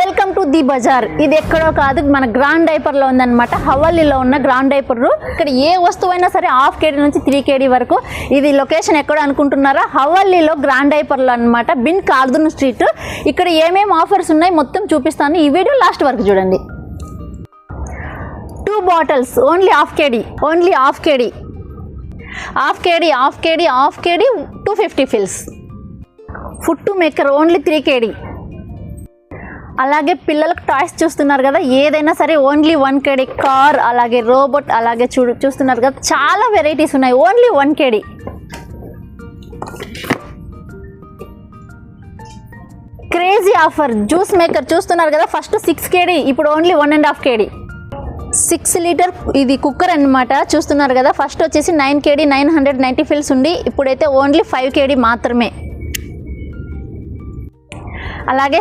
Welcome to the Bazar. ఇది ఎక్కడో కాదు, మన గ్రాండ్ డైపర్లో ఉందన్నమాట. హవల్లీలో ఉన్న గ్రాండ్ డైపర్. ఇక్కడ ఏ వస్తువైనా సరే 1/2 kg నుంచి 3 kg వరకు. ఇది లొకేషన్ ఎక్కడ అనుకుంటున్నారా? హవల్లీలో గ్రాండ్ డైపర్లో అనమాట, బిన్ కార్దున్ స్ట్రీట్. ఇక్కడ ఏమేమి ఆఫర్స్ ఉన్నాయి మొత్తం చూపిస్తాను. ఈ వీడియో లాస్ట్ వరకు చూడండి. 2 bottles only 1/2 kg, only 1/2 kg, 1/2 kg 250 ఫిల్స్. Food maker only 3 kg. అలాగే పిల్లలకు టాయ్స్ చూస్తున్నారు కదా, ఏదైనా సరే ఓన్లీ 1 kg. కార్, అలాగే రోబోట్, అలాగే చూస్తున్నారు కదా, చాలా వెరైటీస్ ఉన్నాయి. Only 1 kg. Crazy offer. Juice maker చూస్తున్నారు కదా, ఫస్ట్ 6 kg, ఇప్పుడు ఓన్లీ 1.5 kg. 6 లీటర్ ఇది కుక్కర్ అన్నమాట. చూస్తున్నారు కదా, ఫస్ట్ వచ్చేసి 9 kg 990 ఫిల్స్ ఉంది, ఇప్పుడైతే ఓన్లీ 5 kg మాత్రమే. అలాగే